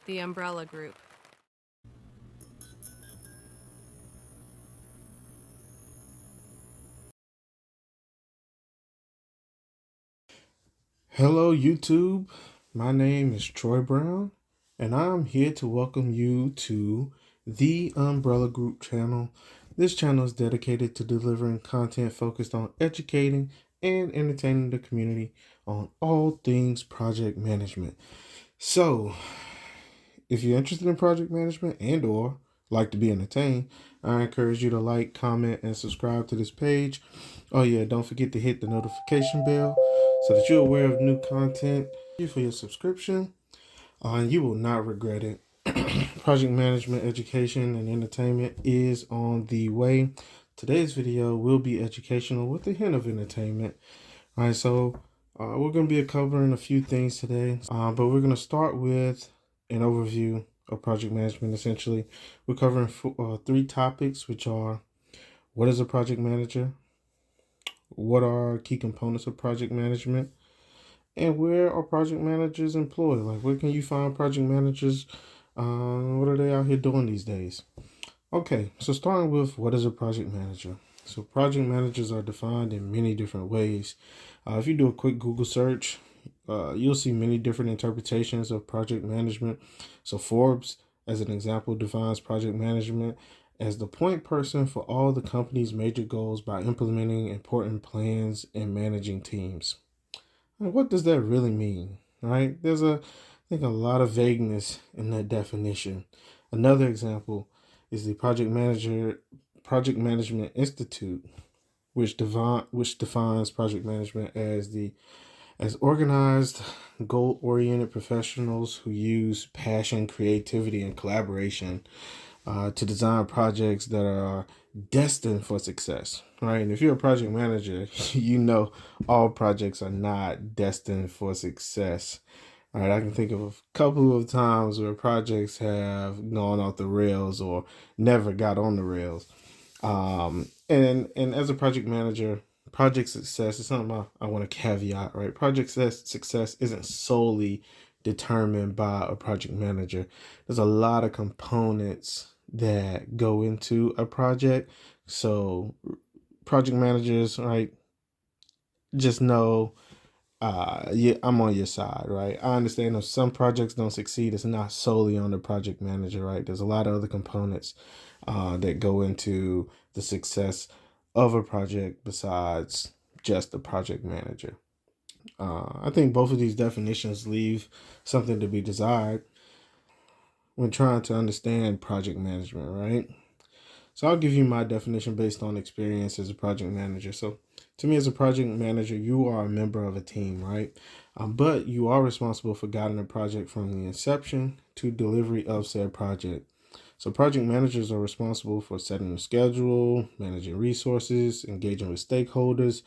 The Umbrella Group. Hello, YouTube. My name is Troy Brown, and I'm here to welcome you to the Umbrella Group channel. This channel is dedicated to delivering content focused on educating and entertaining the community on all things project management. So, if you're interested in project management and/or like to be entertained, I encourage you to like, comment, and subscribe to this page. Oh yeah, don't forget to hit the notification bell so that you're aware of new content. Thank you for your subscription, and you will not regret it. Project management education and entertainment is on the way. Today's video will be educational with a hint of entertainment. All right, so we're going to be covering a few things today, but we're going to start with an overview of project management. Essentially, we're covering three topics, which are: what is a project manager? What are key components of project management? And where are project managers employed? Like, where can you find project managers? What are they out here doing these days? Okay, so starting with what is a project manager? So project managers are defined in many different ways. If you do a quick Google search, you'll see many different interpretations of project management. So Forbes, as an example, defines project management as the point person for all the company's major goals by implementing important plans and managing teams. And what does that really mean? Right? I think a lot of vagueness in that definition. Another example is the Project Management Institute, which defines project management as organized, goal-oriented professionals who use passion, creativity, and collaboration to design projects that are destined for success, right? And if you're a project manager, you know all projects are not destined for success. All right, I can think of a couple of times where projects have gone off the rails or never got on the rails. And as a project manager, project success is something I want to caveat, right? Project success isn't solely determined by a project manager. There's a lot of components that go into a project. So project managers, right, just know yeah, I'm on your side, right? I understand if some projects don't succeed, it's not solely on the project manager, right? There's a lot of other components that go into the success of a project besides just the project manager. I think both of these definitions leave something to be desired when trying to understand project management, right? So I'll give you my definition based on experience as a project manager. So to me, as a project manager, you are a member of a team, right? But you are responsible for guiding a project from the inception to delivery of said project. So project managers are responsible for setting the schedule, managing resources, engaging with stakeholders,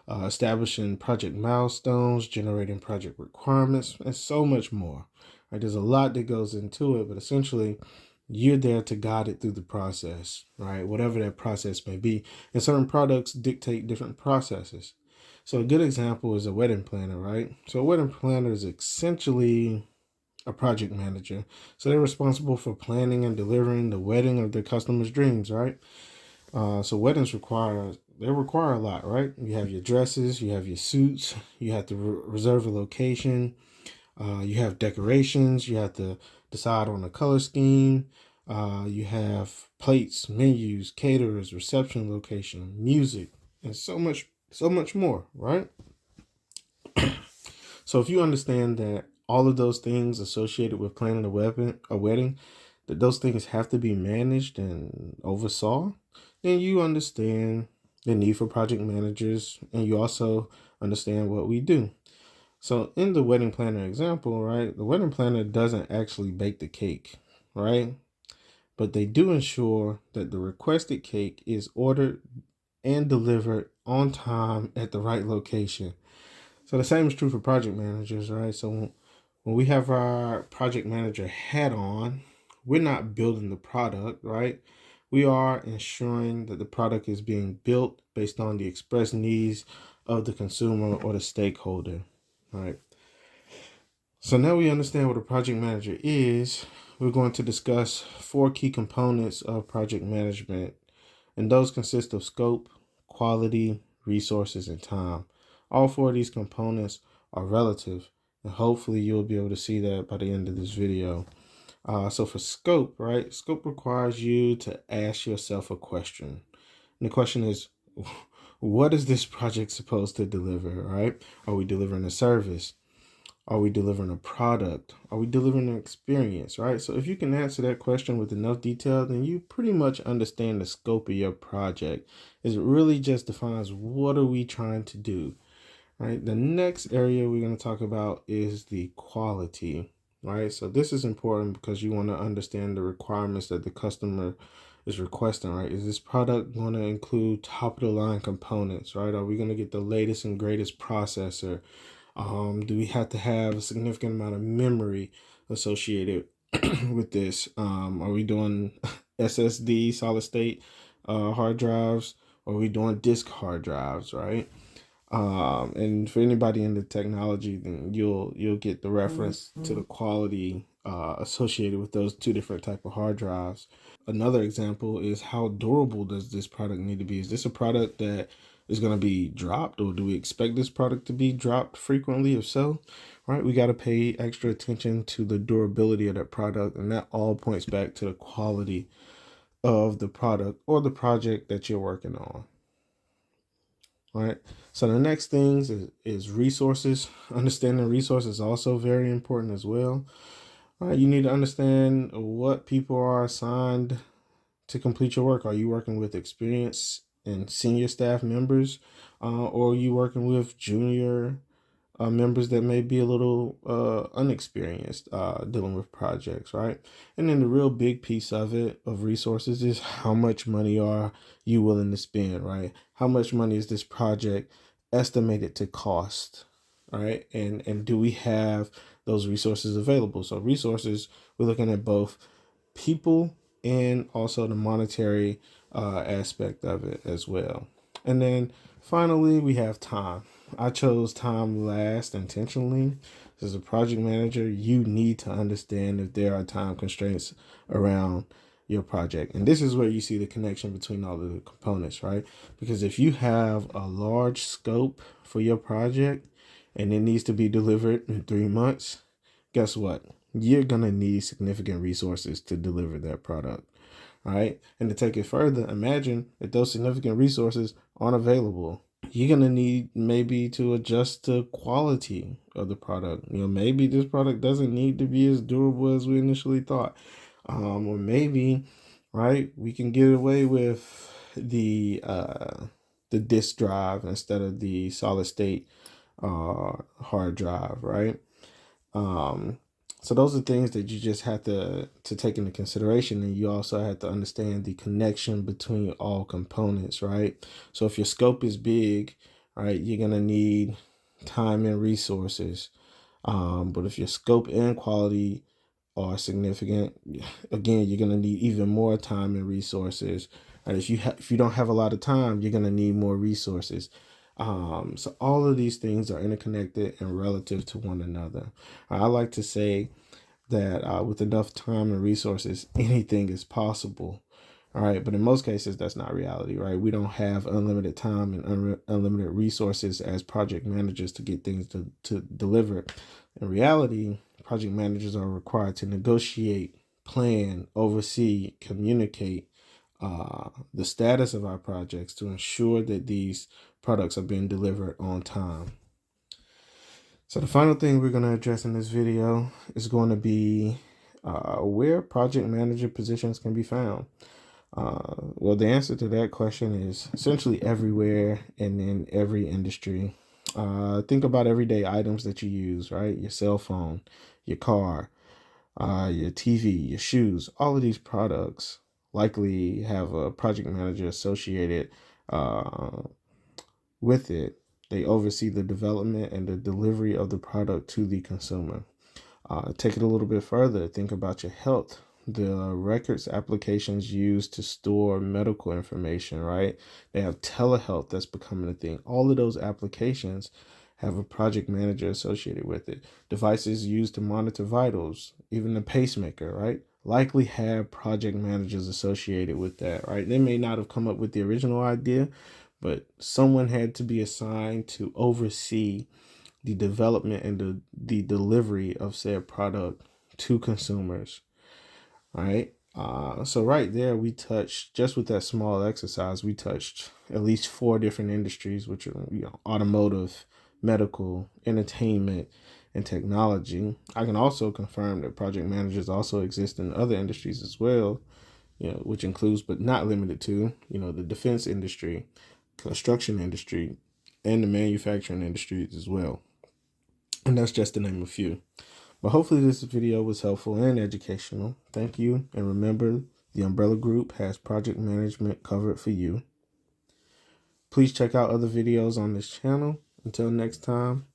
establishing project milestones, generating project requirements, and so much more. Right? There's a lot that goes into it, but essentially, you're there to guide it through the process, right? Whatever that process may be. And certain products dictate different processes. So a good example is a wedding planner, right? So a wedding planner is essentially a project manager. So they're responsible for planning and delivering the wedding of their customers' dreams, right? So weddings require a lot, right? You have your dresses, you have your suits, you have to reserve a location, you have decorations, you have to decide on a color scheme, you have plates, menus, caterers, reception location, music, and so much more, right? So if you understand that all of those things associated with planning a wedding, that those things have to be managed and oversaw, then you understand the need for project managers, and you also understand what we do. So in the wedding planner example, right, the wedding planner doesn't actually bake the cake, right? But they do ensure that the requested cake is ordered and delivered on time at the right location. So the same is true for project managers, right? So when we have our project manager hat on, we're not building the product, right? We are ensuring that the product is being built based on the express needs of the consumer or the stakeholder, right? So now we understand what a project manager is. We're going to discuss 4 key components of project management, and those consist of scope, quality, resources, and time. All 4 of these components are relative, and hopefully you'll be able to see that by the end of this video. So for scope, right? Scope requires you to ask yourself a question. And the question is, what is this project supposed to deliver, right? Are we delivering a service? Are we delivering a product? Are we delivering an experience, right? So if you can answer that question with enough detail, then you pretty much understand the scope of your project. It really just defines what are we trying to do, right? The next area we're going to talk about is the quality, right? So this is important because you want to understand the requirements that the customer is requesting, right? Is this product going to include top of the line components, right? Are we going to get the latest and greatest processor? Do we have to have a significant amount of memory associated with this? Are we doing SSD, solid state hard drives? Or are we doing disk hard drives, right? And for anybody in the technology, then you'll get the reference to the quality associated with those 2 different type of hard drives. Another example is, how durable does this product need to be? Is this a product that is going to be dropped, or do we expect this product to be dropped frequently? If so, right, we got to pay extra attention to the durability of that product, and that all points back to the quality of the product or the project that you're working on. All right. So the next things is resources. Understanding resources is also very important as well. All right. You need to understand what people are assigned to complete your work. Are you working with experienced and senior staff members, or are you working with junior members that may be a little unexperienced dealing with projects, right? And then the real big piece of it, of resources, is how much money are you willing to spend, right? How much money is this project estimated to cost, right? And do we have those resources available? So resources, we're looking at both people and also the monetary aspect of it as well. And then finally, we have time. I chose time last intentionally. As a project manager, you need to understand if there are time constraints around your project. And this is where you see the connection between all of the components, right? Because if you have a large scope for your project and it needs to be delivered in 3 months, guess what? You're going to need significant resources to deliver that product. All right. And to take it further, imagine if those significant resources aren't available. You're going to need maybe to adjust the quality of the product. Maybe this product doesn't need to be as durable as we initially thought. Or maybe, right, we can get away with the disk drive instead of the solid state hard drive, right? So those are things that you just have to take into consideration, and you also have to understand the connection between all components, right? So if your scope is big, right, you're gonna need time and resources. But if your scope and quality are significant, again, you're gonna need even more time and resources. And if you don't have a lot of time, you're gonna need more resources. So all of these things are interconnected and relative to one another. I like to say that with enough time and resources, anything is possible. All right, but in most cases, that's not reality, right? We don't have unlimited time and unlimited resources as project managers to get things to deliver. In reality, project managers are required to negotiate, plan, oversee, communicate the status of our projects to ensure that these products are being delivered on time. So the final thing we're going to address in this video is going to be where project manager positions can be found. Well, the answer to that question is essentially everywhere and in every industry. Think about everyday items that you use, right? Your cell phone, your car, your TV, your shoes. All of these products likely have a project manager associated with it. They oversee the development and the delivery of the product to the consumer. Take it a little bit further. Think about your health. The records applications used to store medical information, right? They have telehealth that's becoming a thing. All of those applications have a project manager associated with it. Devices used to monitor vitals, even the pacemaker, right? Likely have project managers associated with that, right? They may not have come up with the original idea, but someone had to be assigned to oversee the development and the delivery of said product to consumers, right? So right there, we touched, just with that small exercise, we touched at least 4 different industries, which are, automotive, medical, entertainment, and technology. I can also confirm that project managers also exist in other industries as well, which includes, but not limited to, the defense industry, construction industry, and the manufacturing industries as well. And that's just to name a few. But hopefully this video was helpful and educational. Thank you. And remember, the Umbrella Group has project management covered for you. Please check out other videos on this channel. Until next time,